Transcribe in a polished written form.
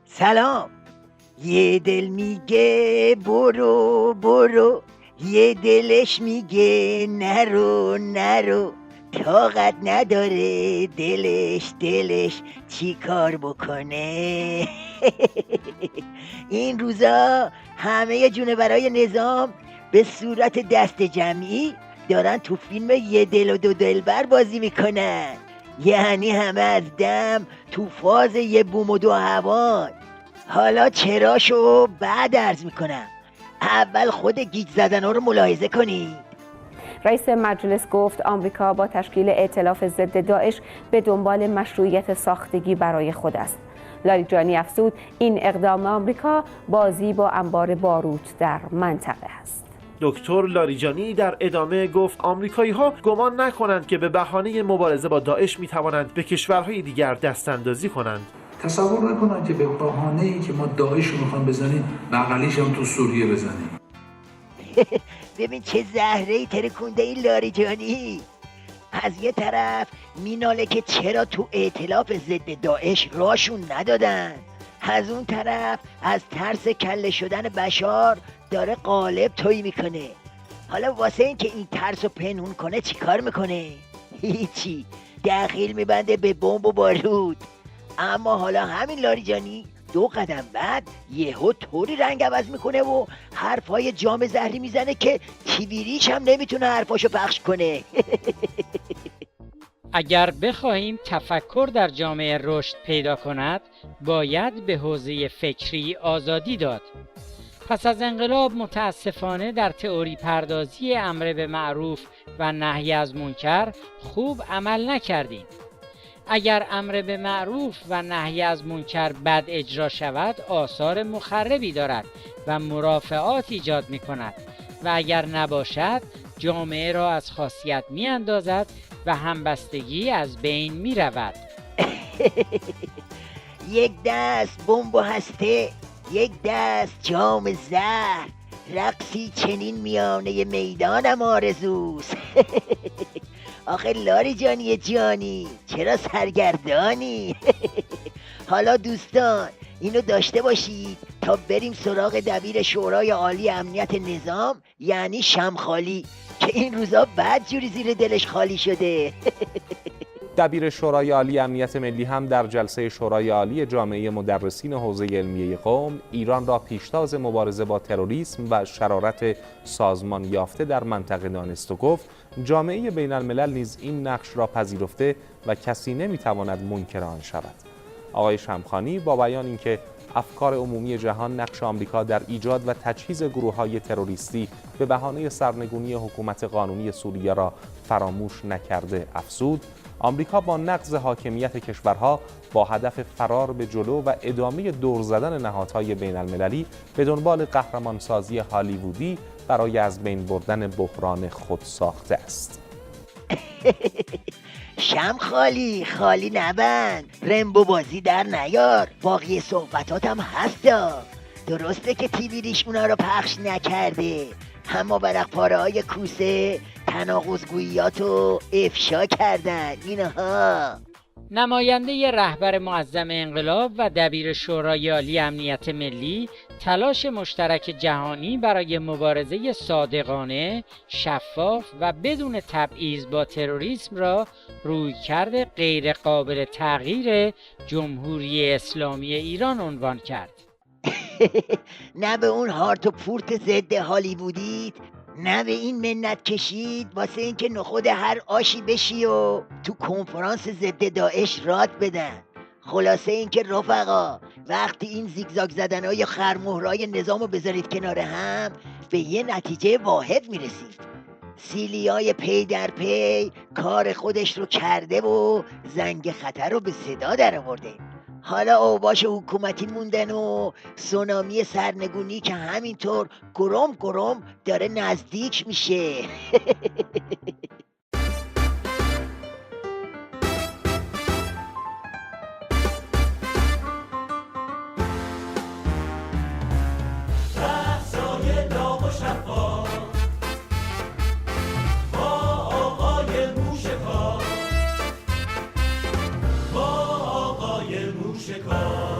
سلام. یه دل میگه برو برو، یه دلش میگه نرو نرو، طاقت نداره دلش چی کار بکنه. این روزا همه جونورای نظام به صورت دست جمعی دارن تو فیلم یه دل و دو دلبر بازی میکنن، یعنی همه از دم تو فاز یه بوم و دو هوان. حالا چراشو بعد عرض میکنم، اول خود گیج زدنها رو ملاحظه کنید. رئیس مجلس گفت آمریکا با تشکیل ائتلاف ضد داعش به دنبال مشروعیت ساختگی برای خود است. لاریجانی افزود این اقدام آمریکا بازی با انبار باروت در منطقه است. دکتر لاریجانی در ادامه گفت آمریکایی‌ها گمان نکنند که به بهانه مبارزه با داعش می‌توانند به کشورهای دیگر دستاندازی کنند. تصور نکنن که به بهانه‌ای که ما داعش رو می‌خوایم بزنیم بغلیش هم تو سوریه بزنیم. ببین چه زهره‌ای ترکونده این لاریجانی. از یه طرف میناله که چرا تو ائتلاف ضد داعش راشون ندادن، از اون طرف از ترس کله شدن بشار داره قالب تویی میکنه. حالا واسه این که این ترس رو پنهون کنه چی کار میکنه؟ هیچی، دخیل میبنده به بمب و بارود. اما حالا همین لاریجانی 2 قدم بعد یهو طوری رنگ عوض میکنه و حرفای جام زهری میزنه که تیویریش هم نمیتونه حرفاشو پخش کنه. اگر بخواهیم تفکر در جامعه رشد پیدا کند، باید به حوزه فکری آزادی داد. پس از انقلاب متاسفانه در تئوری پردازی امر به معروف و نهی از منکر خوب عمل نکردیم. اگر امر به معروف و نهی از منکر بد اجرا شود آثار مخربی دارد و مرافعات ایجاد می کند و اگر نباشد جامعه را از خاصیت می اندازد و همبستگی از بین می رود. یک دست بمب و هسته، یک دست جام زهر، رقصی چنین میانه میدانم آرزوست. آخه لاریجانی جانی چرا سرگردانی؟ حالا دوستان اینو داشته باشید تا بریم سراغ دبیر شورای عالی امنیت نظام، یعنی شمخالی، که این روزا بد جوری زیر دلش خالی شده. دبیر شورای عالی امنیت ملی هم در جلسه شورای عالی جامعه مدرسین حوزه علمیه قم ایران را پیشتاز مبارزه با تروریسم و شرارت سازمان یافته در منطقه دانست و گفت جامعه بین الملل نیز این نقش را پذیرفته و کسی نمیتواند منکر آن شود. آقای شمخانی با بیان اینکه افکار عمومی جهان نقش آمریکا در ایجاد و تجهیز گروه‌های تروریستی به بهانه سرنگونی حکومت قانونی سوریه را فراموش نکرده افزود آمریکا با نقض حاکمیت کشورها با هدف فرار به جلو و ادامه دور زدن نهادهای بین المللی به دنبال قهرمانسازی هالیوودی برای از بین بردن بحران خود ساخته است. شم خالی نبند، رمبو بازی در نیار، باقی صحبتاتم هستا. درسته که تیویریش اونا رو پخش نکرده، اما برق پاره های کوسه تناقض‌گوییاتو افشا کردن اینها. نماینده رهبر معظم انقلاب و دبیر شورای عالی امنیت ملی تلاش مشترک جهانی برای مبارزه صادقانه، شفاف و بدون تبعیض با تروریسم را رویکرد غیر قابل تغییر جمهوری اسلامی ایران عنوان کرد. نه به اون هارت و پورت ضد هالیوودیت، نه به این منت کشید واسه اینکه نخود هر آشی بشی و تو کنفرانس ضد داعش راد بدن. خلاصه اینکه رفقا وقتی این زیگزاگ زدنای خرمهرای نظامو بذارید کنار هم به یه نتیجه واحد میرسید. سیلیای پی در پی کار خودش رو کرده و زنگ خطر رو به صدا در آورده. حالا اوباش حکومتی موندن و سونامی سرنگونی که همینطور گرم داره نزدیک میشه. موشکافی